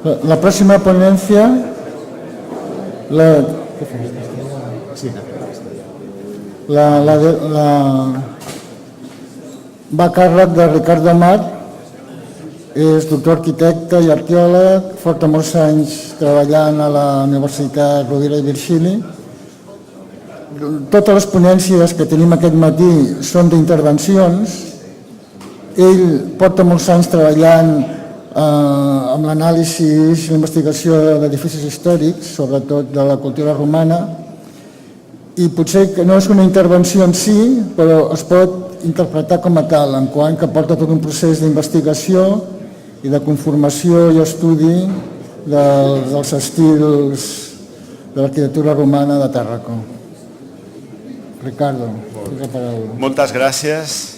La próxima ponencia va a càrrec de Ricardo Amat, és doctor arquitecte i arqueòleg, porta molts anys treballant a la Universitat Rovira i Virgili. Totes les ponències que tenim aquest matí són d'intervencions. Ell porta molts anys treballant amb l'anàlisi i la investigació d'edificis històrics, sobretot de la cultura romana, i potser que no és una intervenció en si, però es pot interpretar com a tal, en quant que porta tot un procés d'investigació i de conformació i estudi dels estils de l'arquitectura romana de Tàrraco. Ricardo, tienes la palabra. Muchas gracias.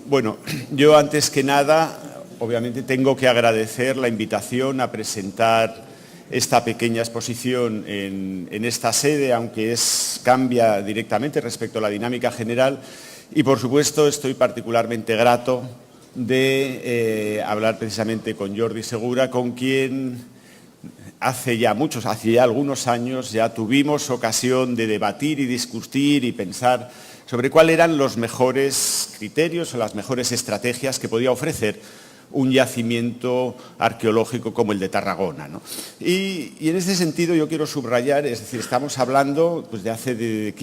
Bueno, yo antes que nada, obviamente tengo que agradecer la invitación a presentar esta pequeña exposición en esta sede, aunque cambia directamente respecto a la dinámica general, y por supuesto estoy particularmente grato de hablar precisamente con Jordi Segura, con quien hace ya algunos años ya tuvimos ocasión de debatir y discutir y pensar sobre cuáles eran los mejores criterios o las mejores estrategias que podía ofrecer un yacimiento arqueológico como el de Tarragona, ¿no? Y en ese sentido yo quiero subrayar, es decir, estamos hablando pues, de hace 10,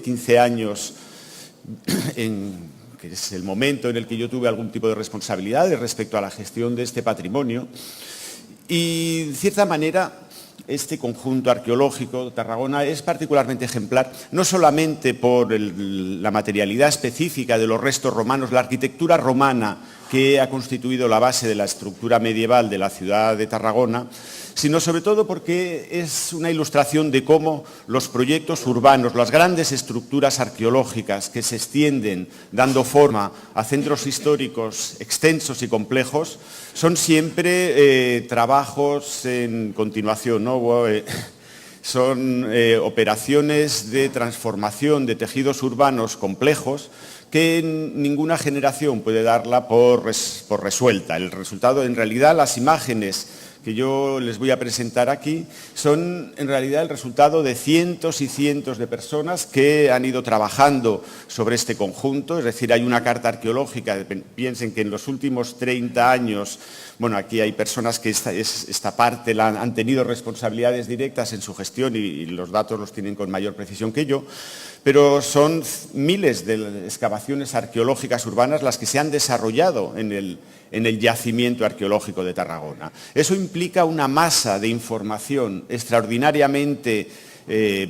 15 años, que es el momento en el que yo tuve algún tipo de responsabilidad respecto a la gestión de este patrimonio, y de cierta manera este conjunto arqueológico de Tarragona es particularmente ejemplar, no solamente por la materialidad específica de los restos romanos, la arquitectura romana que ha constituido la base de la estructura medieval de la ciudad de Tarragona, sino sobre todo porque es una ilustración de cómo los proyectos urbanos, las grandes estructuras arqueológicas que se extienden dando forma a centros históricos extensos y complejos, son siempre trabajos en continuación, ¿no? Son operaciones de transformación de tejidos urbanos complejos que ninguna generación puede darla por resuelta. El resultado, en realidad, las imágenes que yo les voy a presentar aquí son en realidad el resultado de cientos y cientos de personas que han ido trabajando sobre este conjunto, es decir, hay una carta arqueológica, piensen que en los últimos 30 años, bueno, aquí hay personas que esta parte han tenido responsabilidades directas en su gestión y los datos los tienen con mayor precisión que yo, pero son miles de excavaciones arqueológicas urbanas las que se han desarrollado en el yacimiento arqueológico de Tarragona. Eso implica una masa de información extraordinariamente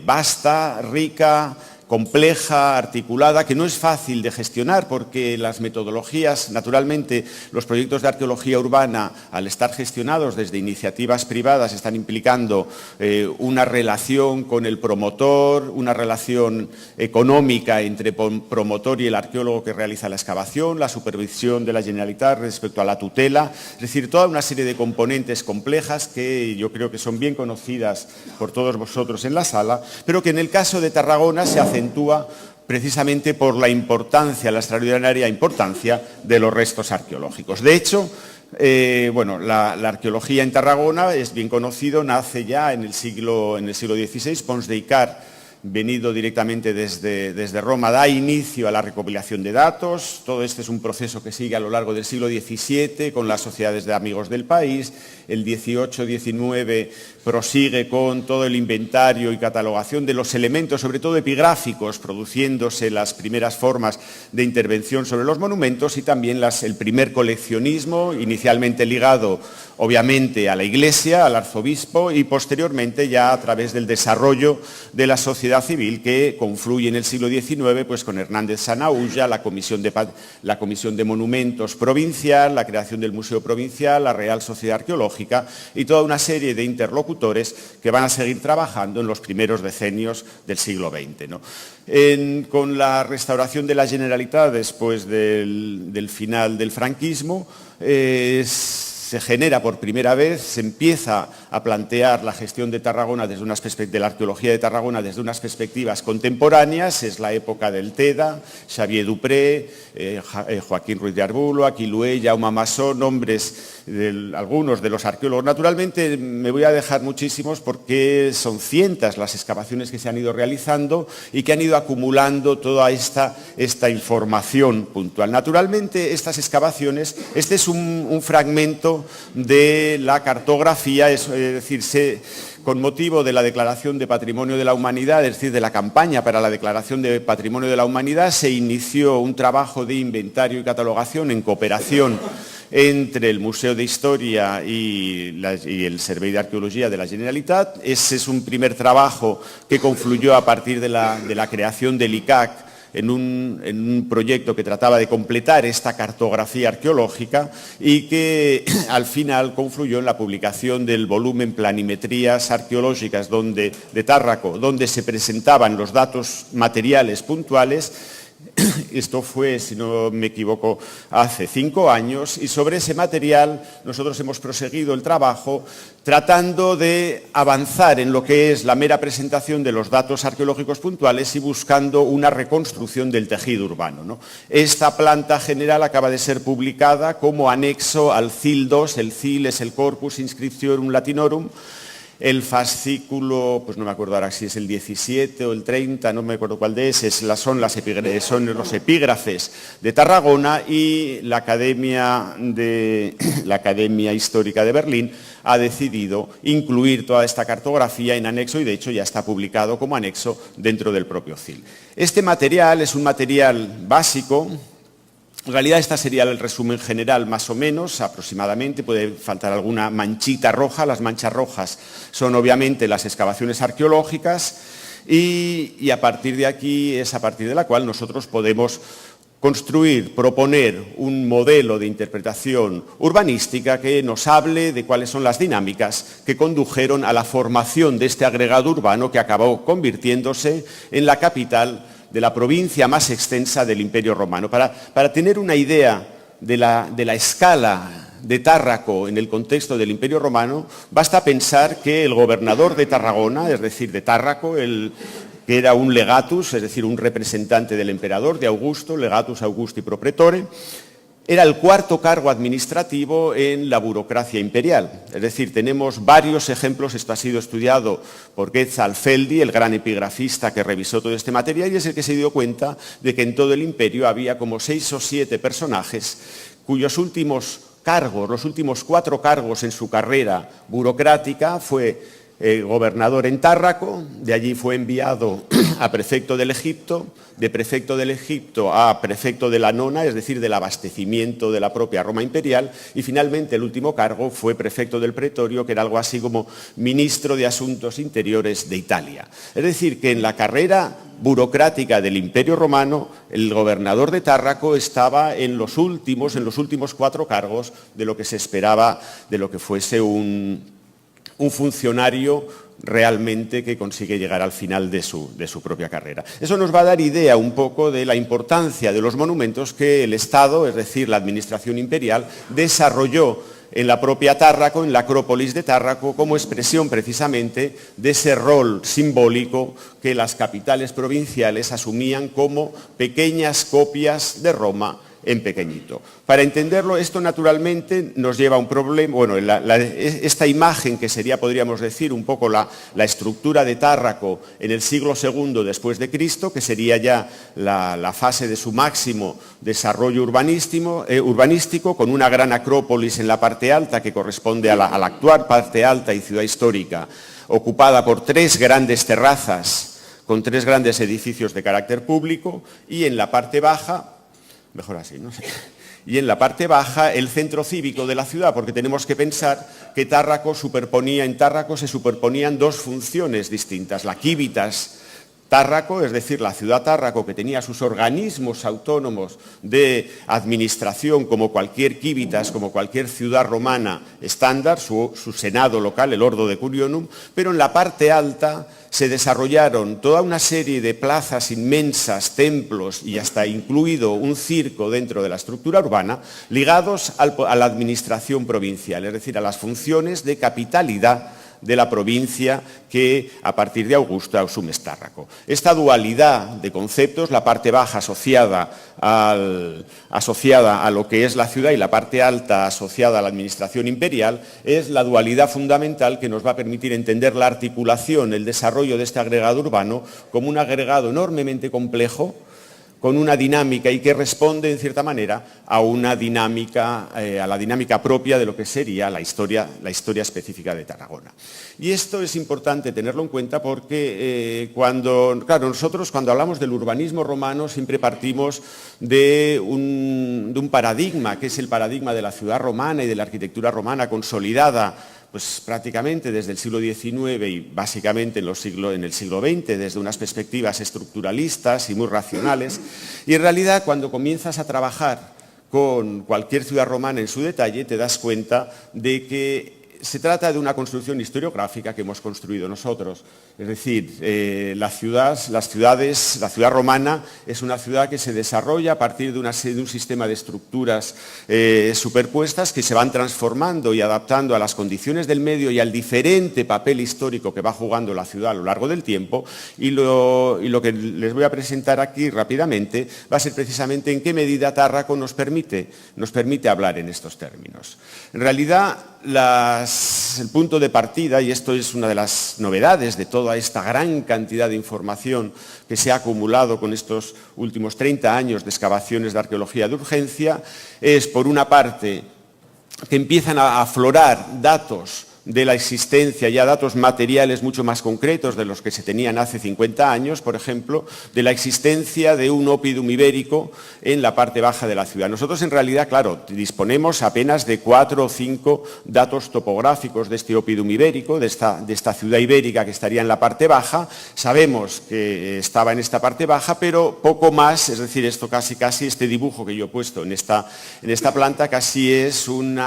vasta, rica, compleja, articulada, que no es fácil de gestionar porque las metodologías, naturalmente, los proyectos de arqueología urbana, al estar gestionados desde iniciativas privadas, están implicando una relación con el promotor, una relación económica entre promotor y el arqueólogo que realiza la excavación, la supervisión de la Generalitat respecto a la tutela, es decir, toda una serie de componentes complejas que yo creo que son bien conocidas por todos vosotros en la sala, pero que en el caso de Tarragona se acentúa precisamente por la importancia, la extraordinaria importancia de los restos arqueológicos. De hecho, bueno, la arqueología en Tarragona es bien conocido, nace ya en el siglo XVI, Pons de Icar, venido directamente desde Roma, da inicio a la recopilación de datos. Todo este es un proceso que sigue a lo largo del siglo XVII con las sociedades de amigos del país. El XVIII-XIX prosigue con todo el inventario y catalogación de los elementos, sobre todo epigráficos, produciéndose las primeras formas de intervención sobre los monumentos y también el primer coleccionismo, inicialmente ligado obviamente a la Iglesia, al arzobispo y posteriormente ya a través del desarrollo de la sociedad civil que confluye en el siglo XIX pues, con Hernández Sanaúja, la comisión de Monumentos Provincial, la creación del Museo Provincial, la Real Sociedad Arqueológica y toda una serie de interlocutores que van a seguir trabajando en los primeros decenios del siglo XX, ¿no? Con la restauración de la Generalitat después del final del franquismo, se se genera por primera vez, se empieza a plantear la gestión de Tarragona de la arqueología de Tarragona desde unas perspectivas contemporáneas. Es la época del TEDA, Xavier Dupré, Joaquín Ruiz de Arbulo, Aquilué, Jaume Massó, nombres algunos de los arqueólogos. Naturalmente me voy a dejar muchísimos porque son cientos las excavaciones que se han ido realizando y que han ido acumulando toda esta información puntual. Naturalmente estas excavaciones, este es un fragmento de la cartografía, es decir, con motivo de la Declaración de Patrimonio de la Humanidad, es decir, de la campaña para la Declaración de Patrimonio de la Humanidad, se inició un trabajo de inventario y catalogación en cooperación entre el Museo de Historia y el Servei d'Arqueologia de la Generalitat. Ese es un primer trabajo que confluyó a partir de la creación del ICAC en un proyecto que trataba de completar esta cartografía arqueológica y que al final confluyó en la publicación del volumen Planimetrías Arqueológicas de Tárraco, donde se presentaban los datos materiales puntuales. Esto fue, si no me equivoco, hace 5 años, y sobre ese material nosotros hemos proseguido el trabajo tratando de avanzar en lo que es la mera presentación de los datos arqueológicos puntuales y buscando una reconstrucción del tejido urbano, ¿no? Esta planta general acaba de ser publicada como anexo al CIL 2, el CIL es el Corpus Inscriptionum Latinorum. El fascículo, pues no me acuerdo ahora si es el 17 o el 30, no me acuerdo cuál de ese, son los epígrafes de Tarragona, y la Academia Histórica de Berlín ha decidido incluir toda esta cartografía en anexo y de hecho ya está publicado como anexo dentro del propio CIL. Este material es un material básico. En realidad, este sería el resumen general, más o menos, aproximadamente. Puede faltar alguna manchita roja. Las manchas rojas son, obviamente, las excavaciones arqueológicas y a partir de aquí es a partir de la cual nosotros podemos construir, proponer un modelo de interpretación urbanística que nos hable de cuáles son las dinámicas que condujeron a la formación de este agregado urbano que acabó convirtiéndose en la capital de la provincia más extensa del Imperio Romano. Para tener una idea de la escala de Tárraco en el contexto del Imperio Romano, basta pensar que el gobernador de Tarragona, es decir, de Tárraco, que era un legatus, es decir, un representante del emperador, de Augusto, legatus Augusti pro praetore, era el 4º cargo administrativo en la burocracia imperial. Es decir, tenemos varios ejemplos. Esto ha sido estudiado por Quetzalfeldi, el gran epigrafista que revisó todo este material, y es el que se dio cuenta de que en todo el imperio había como 6 o 7 personajes cuyos últimos cargos, los últimos 4 cargos en su carrera burocrática fue gobernador en Tárraco, de allí fue enviado a prefecto del Egipto, de prefecto del Egipto a prefecto de la Nona, es decir, del abastecimiento de la propia Roma imperial, y finalmente el último cargo fue prefecto del Pretorio, que era algo así como ministro de Asuntos Interiores de Italia. Es decir, que en la carrera burocrática del Imperio Romano, el gobernador de Tárraco estaba en los últimos 4 cargos de lo que se esperaba de lo que fuese un funcionario realmente que consigue llegar al final de su propia carrera. Eso nos va a dar idea un poco de la importancia de los monumentos que el Estado, es decir, la administración imperial, desarrolló en la propia Tárraco, en la Acrópolis de Tárraco, como expresión precisamente de ese rol simbólico que las capitales provinciales asumían como pequeñas copias de Roma en pequeñito. Para entenderlo, esto naturalmente nos lleva a un problema. Bueno, esta imagen que sería, podríamos decir, un poco la estructura de Tárraco en el siglo II después de Cristo, que sería ya la fase de su máximo desarrollo urbanístico, con una gran acrópolis en la parte alta que corresponde a la actual parte alta y ciudad histórica, ocupada por 3 grandes terrazas con 3 grandes edificios de carácter público, y en la parte baja, mejor así, ¿no? Y en la parte baja el centro cívico de la ciudad, porque tenemos que pensar que en Tárraco se superponían 2 funciones distintas. La civitas Tárraco, es decir, la ciudad Tárraco, que tenía sus organismos autónomos de administración como cualquier civitas, como cualquier ciudad romana estándar, su senado local, el Ordo Decurionum, pero en la parte alta se desarrollaron toda una serie de plazas inmensas, templos y hasta incluido un circo dentro de la estructura urbana, ligados a la administración provincial, es decir, a las funciones de capitalidad de la provincia que a partir de Augusto asume Tárraco. Esta dualidad de conceptos, la parte baja asociada a lo que es la ciudad y la parte alta asociada a la administración imperial, es la dualidad fundamental que nos va a permitir entender la articulación, el desarrollo de este agregado urbano como un agregado enormemente complejo, con una dinámica y que responde, en cierta manera, a la dinámica propia de lo que sería la historia específica de Tarragona. Y esto es importante tenerlo en cuenta porque nosotros cuando hablamos del urbanismo romano siempre partimos de un paradigma, que es el paradigma de la ciudad romana y de la arquitectura romana consolidada, pues prácticamente desde el siglo XIX y básicamente en el siglo XX, desde unas perspectivas estructuralistas y muy racionales. Y en realidad, cuando comienzas a trabajar con cualquier ciudad romana en su detalle, te das cuenta de que se trata de una construcción historiográfica que hemos construido nosotros. Es decir, la ciudad romana es una ciudad que se desarrolla a partir de un sistema de estructuras superpuestas que se van transformando y adaptando a las condiciones del medio y al diferente papel histórico que va jugando la ciudad a lo largo del tiempo. Y lo que les voy a presentar aquí rápidamente va a ser precisamente en qué medida Tárraco nos permite hablar en estos términos. En realidad, el punto de partida, y esto es una de las novedades de toda esta gran cantidad de información que se ha acumulado con estos últimos 30 años de excavaciones de arqueología de urgencia, es, por una parte, que empiezan a aflorar datos de la existencia, ya datos materiales mucho más concretos de los que se tenían hace 50 años, por ejemplo, de la existencia de un oppidum ibérico en la parte baja de la ciudad. Nosotros, en realidad, claro, disponemos apenas de 4 o 5 datos topográficos de este oppidum ibérico, de esta ciudad ibérica que estaría en la parte baja. Sabemos que estaba en esta parte baja, pero poco más, es decir, esto casi este dibujo que yo he puesto en esta planta casi es un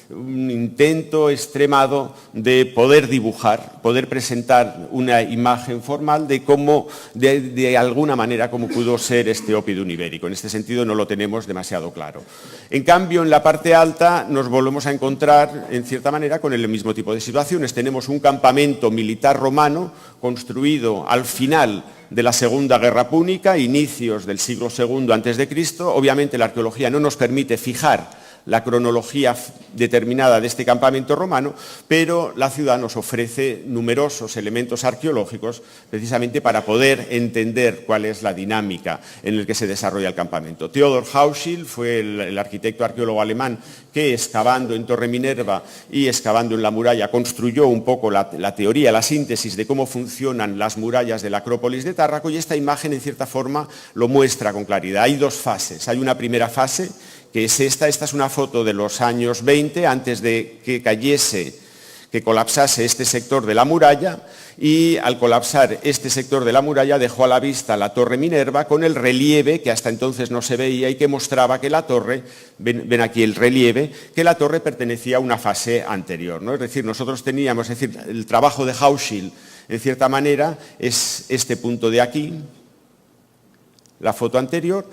intento extremado de poder dibujar, poder presentar una imagen formal de cómo, de alguna manera, cómo pudo ser este oppidum ibérico. En este sentido no lo tenemos demasiado claro. En cambio, en la parte alta nos volvemos a encontrar, en cierta manera, con el mismo tipo de situaciones. Tenemos un campamento militar romano construido al final de la Segunda Guerra Púnica, inicios del siglo II a.C. Obviamente la arqueología no nos permite fijar la cronología determinada de este campamento romano, pero la ciudad nos ofrece numerosos elementos arqueológicos precisamente para poder entender cuál es la dinámica en la que se desarrolla el campamento. Theodor Hauschild fue el arquitecto arqueólogo alemán que, excavando en Torre Minerva y excavando en la muralla, construyó un poco la teoría, la síntesis de cómo funcionan las murallas de la Acrópolis de Tárraco, y esta imagen, en cierta forma, lo muestra con claridad. Hay dos fases. Hay una primera fase, que es esta es una foto de los años 20, antes de que colapsase este sector de la muralla, y al colapsar este sector de la muralla dejó a la vista la Torre Minerva con el relieve que hasta entonces no se veía y que mostraba que la torre, ven aquí el relieve, que la torre pertenecía a una fase anterior, ¿no? Es decir, nosotros teníamos, el trabajo de Hauschild, en cierta manera, es este punto de aquí, la foto anterior.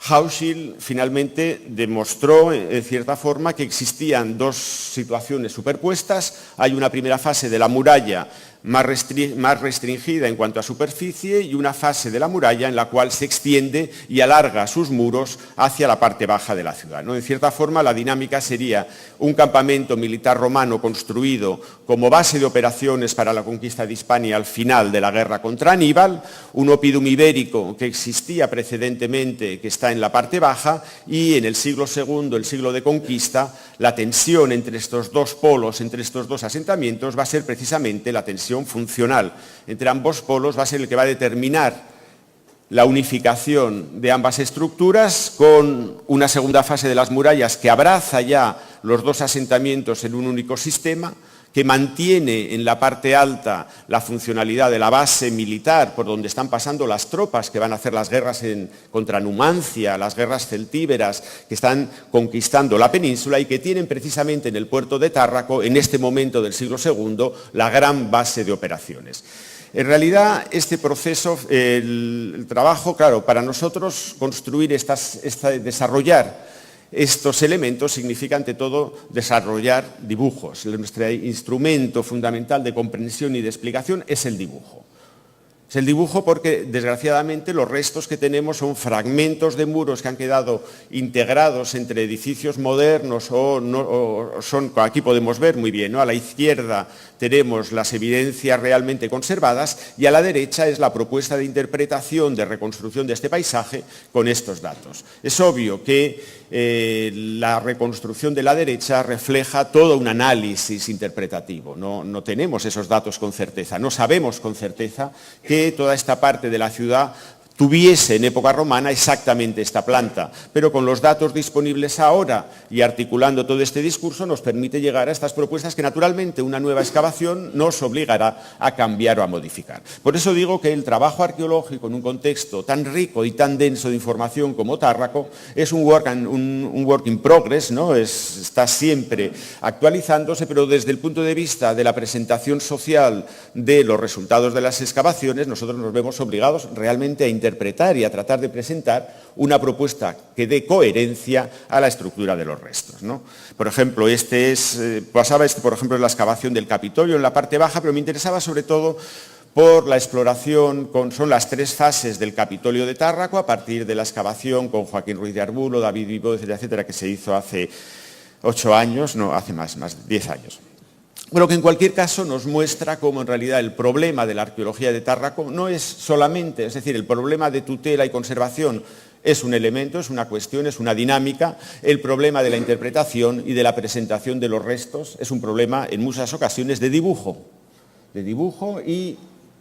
Hauschild finalmente demostró, en cierta forma, que existían dos situaciones superpuestas. Hay una primera fase de la muralla más restringida en cuanto a superficie y una fase de la muralla en la cual se extiende y alarga sus muros hacia la parte baja de la ciudad, ¿no? En cierta forma, la dinámica sería un campamento militar romano construido como base de operaciones para la conquista de Hispania al final de la guerra contra Aníbal, un oppidum ibérico que existía precedentemente, que está en la parte baja, y en el siglo II, el siglo de conquista, la tensión entre estos dos polos, entre estos dos asentamientos, va a ser precisamente la tensión funcional entre ambos polos, va a ser el que va a determinar la unificación de ambas estructuras con una segunda fase de las murallas que abraza ya los dos asentamientos en un único sistema, que mantiene en la parte alta la funcionalidad de la base militar por donde están pasando las tropas que van a hacer las guerras contra Numancia, las guerras celtíberas que están conquistando la península y que tienen precisamente en el puerto de Tárraco, en este momento del siglo II, la gran base de operaciones. En realidad, este proceso, el trabajo, claro, para nosotros construir desarrollar estos elementos significa, ante todo, desarrollar dibujos. Nuestro instrumento fundamental de comprensión y de explicación es el dibujo. Es el dibujo porque, desgraciadamente, los restos que tenemos son fragmentos de muros que han quedado integrados entre edificios modernos aquí podemos ver muy bien, ¿no? A la izquierda tenemos las evidencias realmente conservadas y a la derecha es la propuesta de interpretación, de reconstrucción de este paisaje con estos datos. Es obvio que la reconstrucción de la derecha refleja todo un análisis interpretativo. No tenemos esos datos con certeza, no sabemos con certeza que toda esta parte de la ciudad tuviese en época romana exactamente esta planta, pero con los datos disponibles ahora y articulando todo este discurso nos permite llegar a estas propuestas que naturalmente una nueva excavación nos obligará a cambiar o a modificar. Por eso digo que el trabajo arqueológico en un contexto tan rico y tan denso de información como Tárraco es un work in progress, ¿no? Está siempre actualizándose, pero desde el punto de vista de la presentación social de los resultados de las excavaciones, nosotros nos vemos obligados realmente a interpretar y a tratar de presentar una propuesta que dé coherencia a la estructura de los restos, ¿no? Por ejemplo, por ejemplo, en la excavación del Capitolio en la parte baja, pero me interesaba sobre todo por la exploración, son las tres fases del Capitolio de Tárraco, a partir de la excavación con Joaquín Ruiz de Arbulo, David Vivo, etcétera, que se hizo hace 8 años, no, hace más 10 años. Pero que en cualquier caso nos muestra cómo en realidad el problema de la arqueología de Tárraco no es solamente, es decir, el problema de tutela y conservación es un elemento, es una cuestión, es una dinámica. El problema de la interpretación y de la presentación de los restos es un problema en muchas ocasiones de dibujo y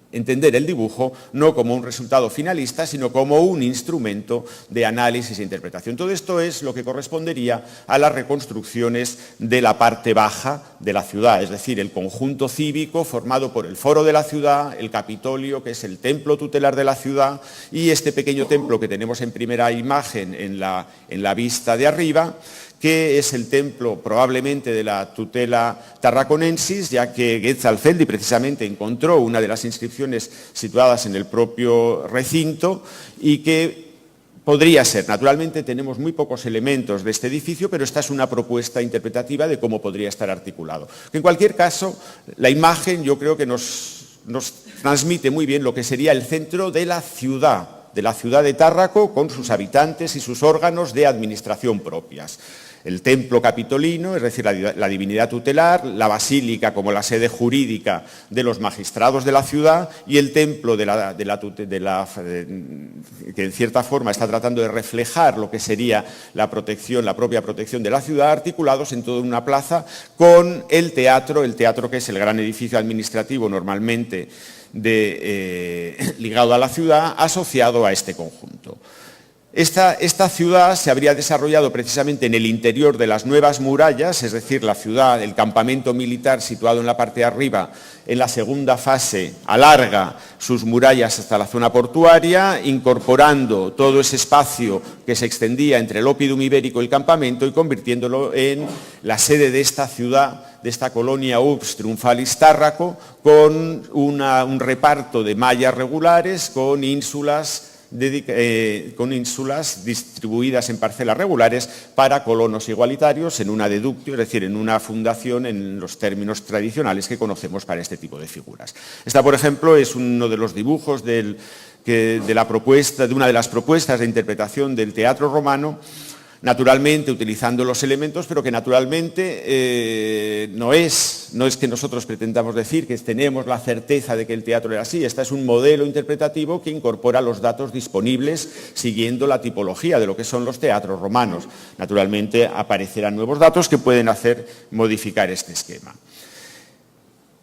entender el dibujo no como un resultado finalista, sino como un instrumento de análisis e interpretación. Todo esto es lo que correspondería a las reconstrucciones de la parte baja de la ciudad, es decir, el conjunto cívico formado por el foro de la ciudad, el Capitolio, que es el templo tutelar de la ciudad, y este pequeño templo que tenemos en primera imagen en la vista de arriba, que es el templo probablemente de la tutela tarraconensis, ya que Getzalfeldi precisamente encontró una de las inscripciones situadas en el propio recinto y que podría ser. Naturalmente tenemos muy pocos elementos de este edificio, pero esta es una propuesta interpretativa de cómo podría estar articulado. En cualquier caso, la imagen yo creo que nos transmite muy bien lo que sería el centro de la ciudad de Tárraco, con sus habitantes y sus órganos de administración propias. El templo capitolino, es decir, la divinidad tutelar, la basílica como la sede jurídica de los magistrados de la ciudad y el templo que en cierta forma está tratando de reflejar lo que sería la propia protección de la ciudad, articulados en toda una plaza con el teatro que es el gran edificio administrativo normalmente ligado a la ciudad, asociado a este conjunto. Esta ciudad se habría desarrollado precisamente en el interior de las nuevas murallas, es decir, la ciudad, el campamento militar situado en la parte de arriba, en la segunda fase alarga sus murallas hasta la zona portuaria, incorporando todo ese espacio que se extendía entre el Oppidum ibérico y el campamento y convirtiéndolo en la sede de esta ciudad, de esta colonia Urbs Triumphalis Tárraco, con un reparto de mallas regulares, con ínsulas distribuidas en parcelas regulares para colonos igualitarios en una deductio, es decir, en una fundación en los términos tradicionales que conocemos para este tipo de figuras. Esta, por ejemplo, es uno de los dibujos de una de las propuestas de interpretación del teatro romano, naturalmente utilizando los elementos, pero que naturalmente no es que nosotros pretendamos decir que tenemos la certeza de que el teatro era así. Este es un modelo interpretativo que incorpora los datos disponibles siguiendo la tipología de lo que son los teatros romanos. Naturalmente aparecerán nuevos datos que pueden hacer modificar este esquema.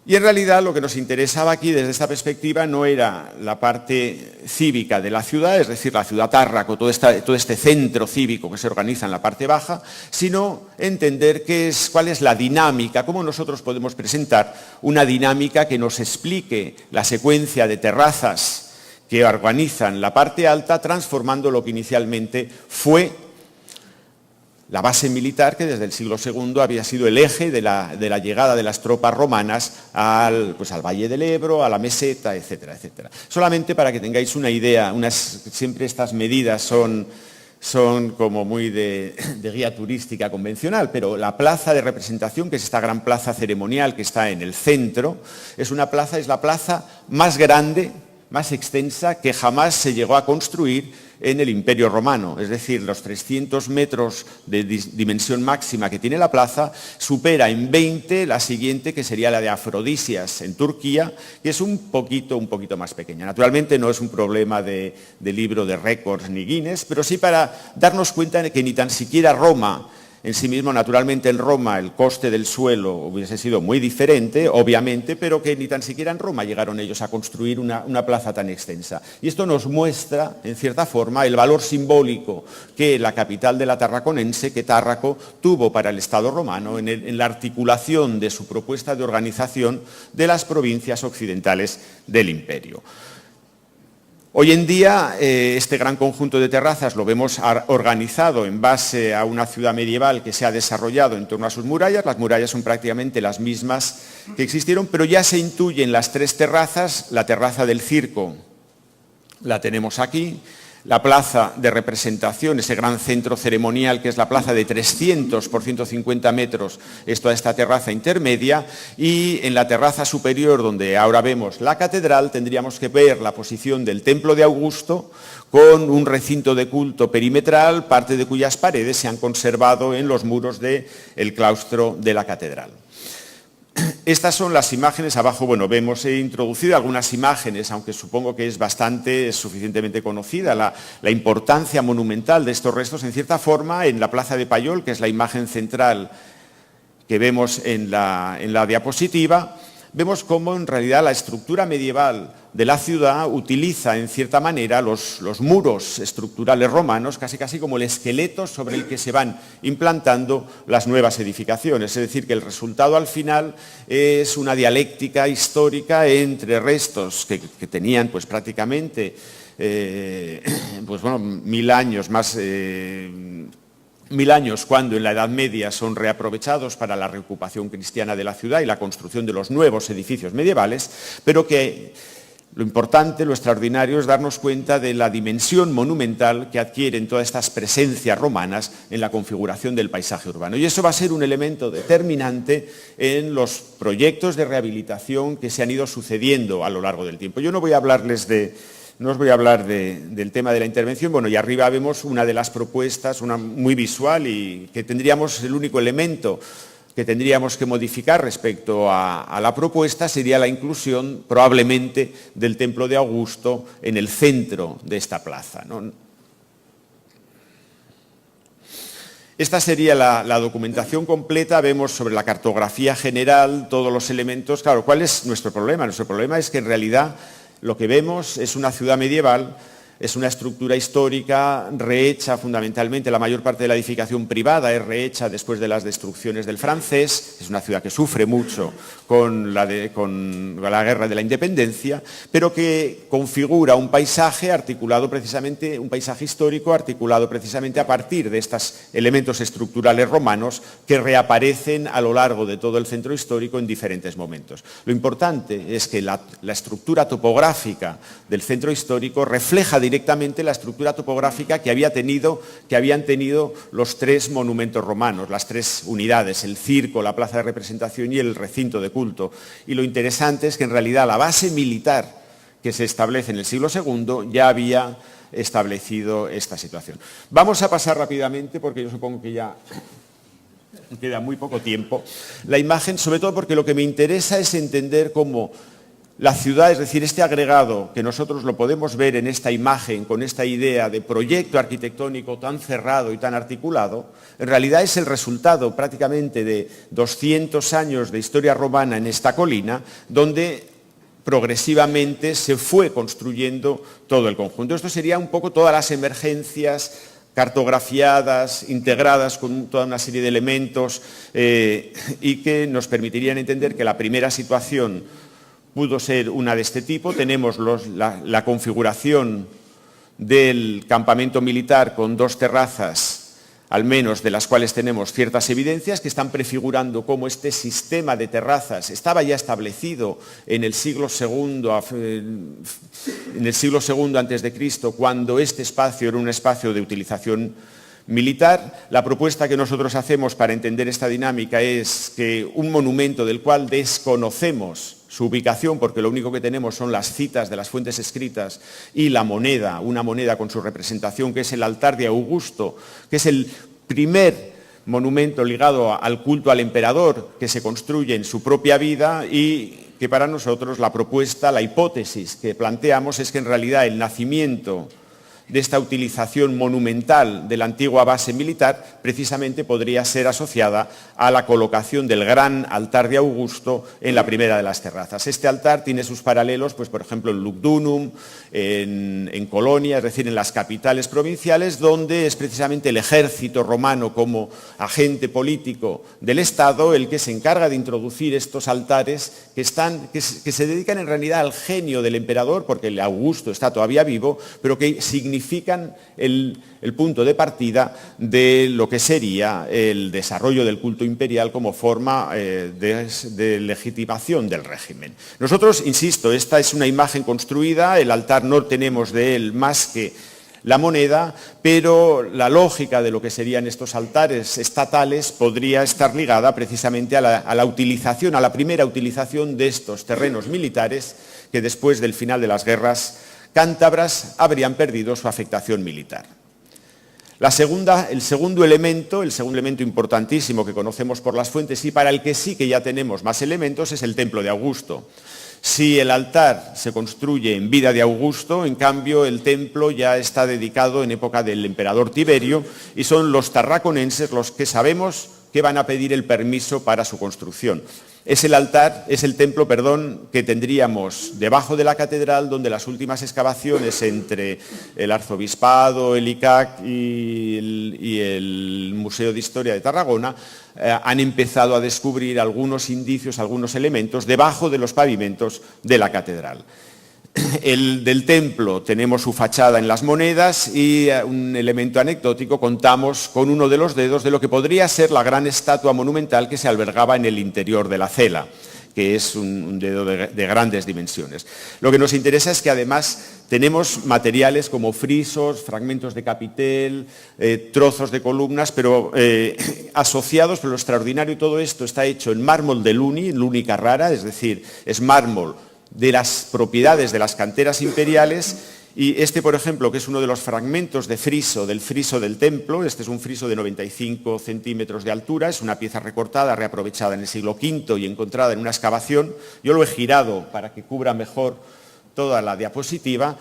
Y en realidad lo que nos interesaba aquí desde esta perspectiva no era la parte cívica de la ciudad, es decir, la ciudad Tárraco, todo este centro cívico que se organiza en la parte baja, sino entender cuál es la dinámica, cómo nosotros podemos presentar una dinámica que nos explique la secuencia de terrazas que organizan la parte alta, transformando lo que inicialmente fue la base militar, que desde el siglo II había sido el eje de la llegada de las tropas romanas al Valle del Ebro, a la meseta, etcétera, etcétera. Solamente para que tengáis una idea, siempre estas medidas son como muy de guía turística convencional, pero la plaza de representación, que es esta gran plaza ceremonial que está en el centro, es la plaza más grande, más extensa que jamás se llegó a construir en el Imperio Romano. Es decir, los 300 metros de dimensión máxima que tiene la plaza supera en 20 la siguiente, que sería la de Afrodisias en Turquía, que es un poquito más pequeña. Naturalmente no es un problema de libro de récords ni Guinness, pero sí para darnos cuenta de que ni tan siquiera Roma en sí mismo, naturalmente en Roma el coste del suelo hubiese sido muy diferente, obviamente, pero que ni tan siquiera en Roma llegaron ellos a construir una plaza tan extensa. Y esto nos muestra, en cierta forma, el valor simbólico que la capital de la Tarraconense, que Tárraco, tuvo para el Estado romano en la articulación de su propuesta de organización de las provincias occidentales del imperio. Hoy en día este gran conjunto de terrazas lo vemos organizado en base a una ciudad medieval que se ha desarrollado en torno a sus murallas. Las murallas son prácticamente las mismas que existieron, pero ya se intuyen las tres terrazas. La terraza del circo la tenemos aquí. La plaza de representación, ese gran centro ceremonial que es la plaza de 300 por 150 metros, es toda esta terraza intermedia, y en la terraza superior, donde ahora vemos la catedral, tendríamos que ver la posición del templo de Augusto con un recinto de culto perimetral, parte de cuyas paredes se han conservado en los muros del claustro de la catedral. Estas son las imágenes. Abajo, vemos, he introducido algunas imágenes, aunque supongo que es suficientemente conocida la importancia monumental de estos restos, en cierta forma, en la plaza de Payol, que es la imagen central que vemos en la diapositiva. Vemos cómo en realidad la estructura medieval de la ciudad utiliza en cierta manera los muros estructurales romanos casi como el esqueleto sobre el que se van implantando las nuevas edificaciones. Es decir, que el resultado al final es una dialéctica histórica entre restos que tenían prácticamente 1000 años más. 1000 años cuando en la Edad Media son reaprovechados para la reocupación cristiana de la ciudad y la construcción de los nuevos edificios medievales, pero que lo importante, lo extraordinario es darnos cuenta de la dimensión monumental que adquieren todas estas presencias romanas en la configuración del paisaje urbano. Y eso va a ser un elemento determinante en los proyectos de rehabilitación que se han ido sucediendo a lo largo del tiempo. Yo no voy a hablarles no os voy a hablar del tema de la intervención. Y arriba vemos una de las propuestas, una muy visual, y que tendríamos el único elemento que tendríamos que modificar respecto a la propuesta sería la inclusión probablemente del templo de Augusto en el centro de esta plaza, ¿no? Esta sería la documentación completa. Vemos sobre la cartografía general todos los elementos. Claro, ¿cuál es nuestro problema? Nuestro problema es que en realidad lo que vemos es una ciudad medieval, es una estructura histórica rehecha fundamentalmente, la mayor parte de la edificación privada es rehecha después de las destrucciones del francés, es una ciudad que sufre mucho con la guerra de la independencia, pero que configura un paisaje articulado precisamente, un paisaje histórico articulado precisamente a partir de estos elementos estructurales romanos que reaparecen a lo largo de todo el centro histórico en diferentes momentos. Lo importante es que la estructura topográfica del centro histórico refleja directamente la estructura topográfica que habían tenido los tres monumentos romanos, las tres unidades, el circo, la plaza de representación y el recinto de culto. Y lo interesante es que en realidad la base militar que se establece en el siglo II ya había establecido esta situación. Vamos a pasar rápidamente, porque yo supongo que ya queda muy poco tiempo, la imagen, sobre todo porque lo que me interesa es entender cómo la ciudad, es decir, este agregado que nosotros lo podemos ver en esta imagen, con esta idea de proyecto arquitectónico tan cerrado y tan articulado, en realidad es el resultado prácticamente de 200 años de historia romana en esta colina, donde progresivamente se fue construyendo todo el conjunto. Esto sería un poco todas las emergencias cartografiadas, integradas con toda una serie de elementos y que nos permitirían entender que la primera situación pudo ser una de este tipo. Tenemos la configuración del campamento militar con 2 terrazas, al menos de las cuales tenemos ciertas evidencias que están prefigurando cómo este sistema de terrazas estaba ya establecido en el siglo II antes de Cristo, cuando este espacio era un espacio de utilización militar. La propuesta que nosotros hacemos para entender esta dinámica es que un monumento del cual desconocemos su ubicación, porque lo único que tenemos son las citas de las fuentes escritas y la moneda, una moneda con su representación, que es el altar de Augusto, que es el primer monumento ligado al culto al emperador que se construye en su propia vida, y que para nosotros la propuesta, la hipótesis que planteamos es que en realidad el nacimiento de esta utilización monumental de la antigua base militar precisamente podría ser asociada a la colocación del gran altar de Augusto en la primera de las terrazas. Este altar tiene sus paralelos, pues, por ejemplo, en Lugdunum, en Colonia, es decir, en las capitales provinciales, donde es precisamente el ejército romano como agente político del Estado el que se encarga de introducir estos altares que se dedican en realidad al genio del emperador, porque el Augusto está todavía vivo, pero que significan el punto de partida de lo que sería el desarrollo del culto imperial como forma de legitimación del régimen. Nosotros, insisto, esta es una imagen construida, el altar no tenemos de él más que la moneda, pero la lógica de lo que serían estos altares estatales podría estar ligada precisamente a la utilización, a la primera utilización de estos terrenos militares que después del final de las guerras cántabras habrían perdido su afectación militar. El segundo elemento importantísimo que conocemos por las fuentes y para el que sí que ya tenemos más elementos es el templo de Augusto. Si el altar se construye en vida de Augusto, en cambio el templo ya está dedicado en época del emperador Tiberio y son los tarraconenses los que sabemos que van a pedir el permiso para su construcción. Es el templo, que tendríamos debajo de la catedral, donde las últimas excavaciones entre el arzobispado, el ICAC y el Museo de Historia de Tarragona han empezado a descubrir algunos indicios, algunos elementos debajo de los pavimentos de la catedral. Del templo tenemos su fachada en las monedas y un elemento anecdótico, contamos con uno de los dedos de lo que podría ser la gran estatua monumental que se albergaba en el interior de la cela, que es un dedo de grandes dimensiones. Lo que nos interesa es que además tenemos materiales como frisos, fragmentos de capitel, trozos de columnas, pero asociados, pero lo extraordinario de todo esto está hecho en mármol de Luni Carrara, es decir, es mármol de las propiedades de las canteras imperiales, y este, por ejemplo, que es uno de los fragmentos de friso, del friso del templo, este es un friso de 95 centímetros de altura, es una pieza recortada, reaprovechada en el siglo V y encontrada en una excavación. Yo lo he girado para que cubra mejor toda la diapositiva,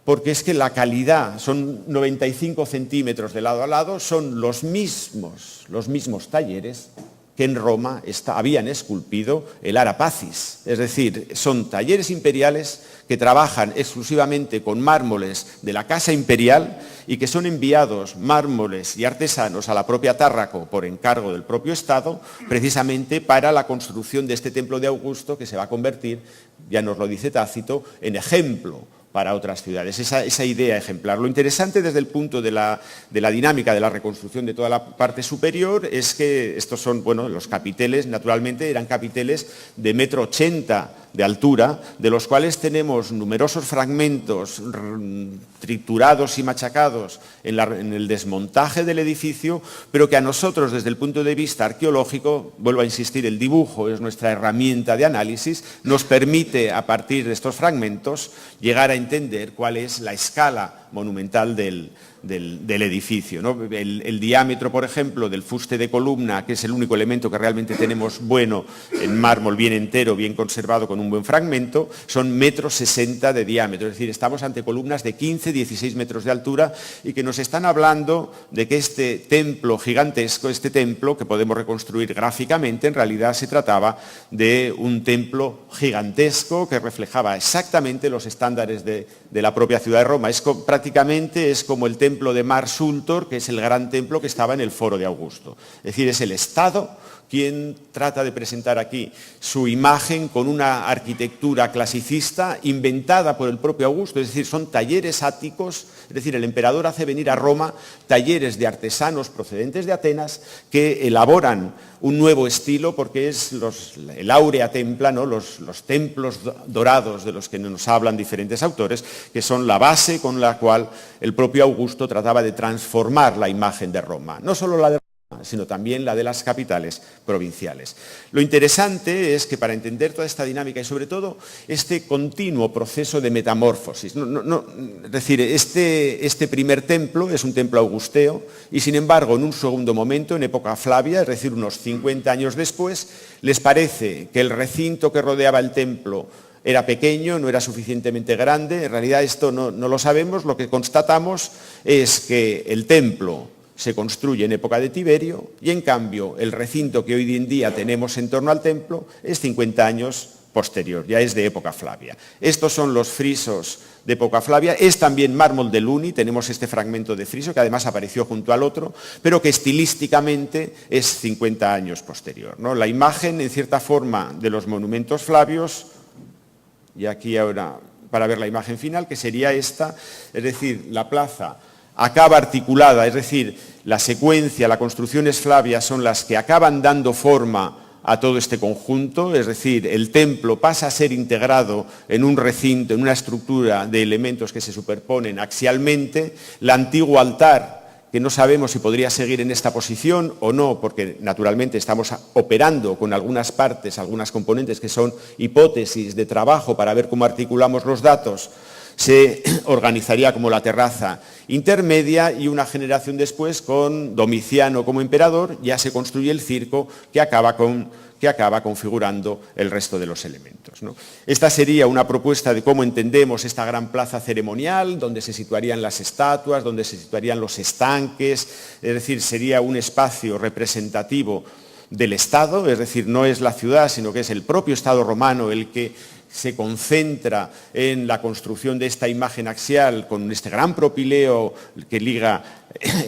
porque es que la calidad, son 95 centímetros de lado a lado, son los mismos talleres que en Roma habían esculpido el Ara Pacis. Es decir, son talleres imperiales que trabajan exclusivamente con mármoles de la Casa Imperial y que son enviados mármoles y artesanos a la propia Tárraco por encargo del propio Estado, precisamente para la construcción de este templo de Augusto, que se va a convertir, ya nos lo dice Tácito, en ejemplo para otras ciudades, esa idea ejemplar. Lo interesante desde el punto de la dinámica de la reconstrucción de toda la parte superior es que estos son, los capiteles, naturalmente eran capiteles de 1,80 m de altura, de los cuales tenemos numerosos fragmentos triturados y machacados en el desmontaje del edificio, pero que a nosotros, desde el punto de vista arqueológico, vuelvo a insistir, el dibujo es nuestra herramienta de análisis, nos permite, a partir de estos fragmentos, llegar a entender cuál es la escala monumental del edificio, ¿no? El diámetro, por ejemplo, del fuste de columna, que es el único elemento que realmente tenemos bueno en mármol, bien entero, bien conservado, con un buen fragmento, son 1,60 m de diámetro. Es decir, estamos ante columnas de 15, 16 metros de altura y que nos están hablando de que este templo gigantesco, este templo que podemos reconstruir gráficamente, en realidad se trataba de un templo gigantesco que reflejaba exactamente los estándares de la propia ciudad de Roma. Prácticamente es como el templo de Mars Ultor, que es el gran templo que estaba en el Foro de Augusto. Es decir, es el Estado quien trata de presentar aquí su imagen con una arquitectura clasicista inventada por el propio Augusto, es decir, son talleres áticos, es decir, el emperador hace venir a Roma talleres de artesanos procedentes de Atenas que elaboran un nuevo estilo porque es el Aurea Templa, ¿no? los templos dorados de los que nos hablan diferentes autores, que son la base con la cual el propio Augusto trataba de transformar la imagen de Roma, no solo la de sino también la de las capitales provinciales. Lo interesante es que para entender toda esta dinámica y sobre todo este continuo proceso de metamorfosis, es decir, este primer templo es un templo augusteo y sin embargo en un segundo momento, en época Flavia, es decir, unos 50 años después, les parece que el recinto que rodeaba el templo era pequeño, no era suficientemente grande. En realidad esto no lo sabemos, lo que constatamos es que el templo se construye en época de Tiberio y en cambio el recinto que hoy en día tenemos en torno al templo es 50 años posterior, ya es de época Flavia. Estos son los frisos de época Flavia, es también mármol de Luni, tenemos este fragmento de friso que además apareció junto al otro, pero que estilísticamente es 50 años posterior, ¿no? La imagen, en cierta forma, de los monumentos flavios, y aquí ahora para ver la imagen final, que sería esta, es decir, la plaza acaba articulada, es decir, la secuencia, las construcciones flavias son las que acaban dando forma a todo este conjunto, es decir, el templo pasa a ser integrado en un recinto, en una estructura de elementos que se superponen axialmente, el antiguo altar, que no sabemos si podría seguir en esta posición o no, porque naturalmente estamos operando con algunas partes, algunas componentes que son hipótesis de trabajo para ver cómo articulamos los datos, se organizaría como la terraza intermedia y una generación después, con Domiciano como emperador, ya se construye el circo que acaba configurando el resto de los elementos, ¿no? Esta sería una propuesta de cómo entendemos esta gran plaza ceremonial, donde se situarían las estatuas, donde se situarían los estanques, es decir, sería un espacio representativo del Estado, es decir, no es la ciudad, sino que es el propio Estado romano el que se concentra en la construcción de esta imagen axial con este gran propileo que liga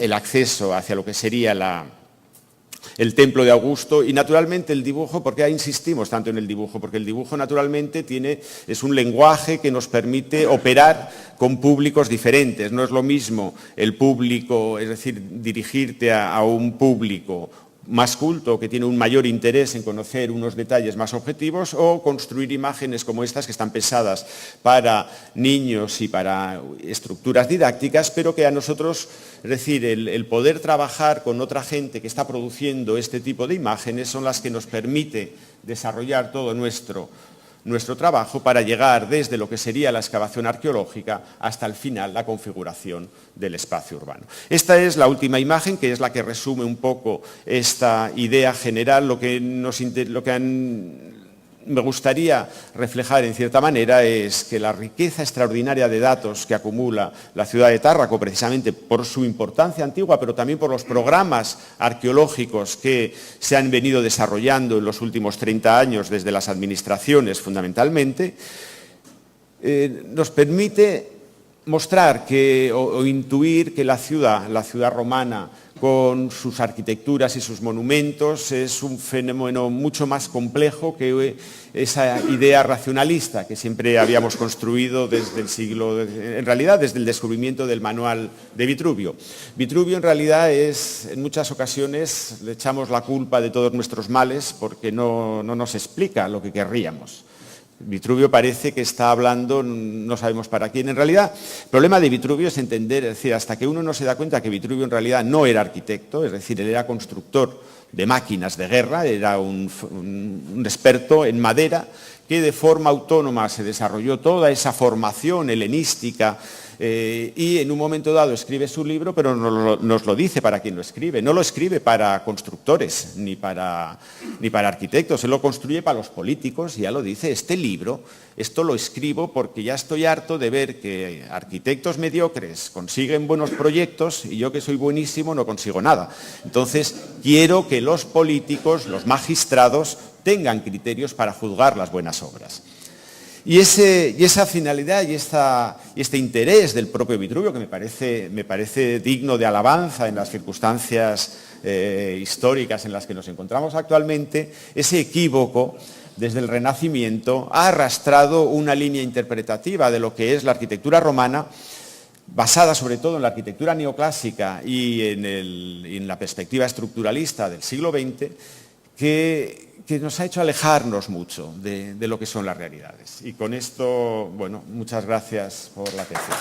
el acceso hacia lo que sería el templo de Augusto y naturalmente el dibujo, ¿por qué insistimos tanto en el dibujo? Porque el dibujo naturalmente es un lenguaje que nos permite operar con públicos diferentes. No es lo mismo el público, es decir, dirigirte a un público más culto, que tiene un mayor interés en conocer unos detalles más objetivos, o construir imágenes como estas que están pensadas para niños y para estructuras didácticas, pero que a nosotros, es decir, el poder trabajar con otra gente que está produciendo este tipo de imágenes son las que nos permite desarrollar todo nuestro trabajo para llegar desde lo que sería la excavación arqueológica hasta el final la configuración del espacio urbano. Esta es la última imagen, que es la que resume un poco esta idea general. Lo que me gustaría reflejar en cierta manera es que la riqueza extraordinaria de datos que acumula la ciudad de Tárraco, precisamente por su importancia antigua, pero también por los programas arqueológicos que se han venido desarrollando en los últimos 30 años desde las administraciones fundamentalmente, nos permite mostrar o intuir que la ciudad romana, con sus arquitecturas y sus monumentos, es un fenómeno mucho más complejo que esa idea racionalista que siempre habíamos construido desde desde el descubrimiento del manual de Vitruvio. Vitruvio en realidad en muchas ocasiones le echamos la culpa de todos nuestros males porque no nos explica lo que querríamos. Vitruvio parece que está hablando, no sabemos para quién. En realidad, el problema de Vitruvio es entender, es decir, hasta que uno no se da cuenta que Vitruvio en realidad no era arquitecto, es decir, él era constructor de máquinas de guerra, era un experto en madera, que de forma autónoma se desarrolló toda esa formación helenística Y en un momento dado escribe su libro, pero nos lo dice para quien lo escribe. No lo escribe para constructores ni para arquitectos, él lo construye para los políticos y ya lo dice, este libro, esto lo escribo porque ya estoy harto de ver que arquitectos mediocres consiguen buenos proyectos y yo que soy buenísimo no consigo nada. Entonces quiero que los políticos, los magistrados, tengan criterios para juzgar las buenas obras. Y esa finalidad y este interés del propio Vitruvio, que me parece digno de alabanza en las circunstancias históricas en las que nos encontramos actualmente, ese equívoco desde el Renacimiento ha arrastrado una línea interpretativa de lo que es la arquitectura romana, basada sobre todo en la arquitectura neoclásica y en la perspectiva estructuralista del siglo XX, que nos ha hecho alejarnos mucho de lo que son las realidades. Y con esto, bueno, muchas gracias por la atención.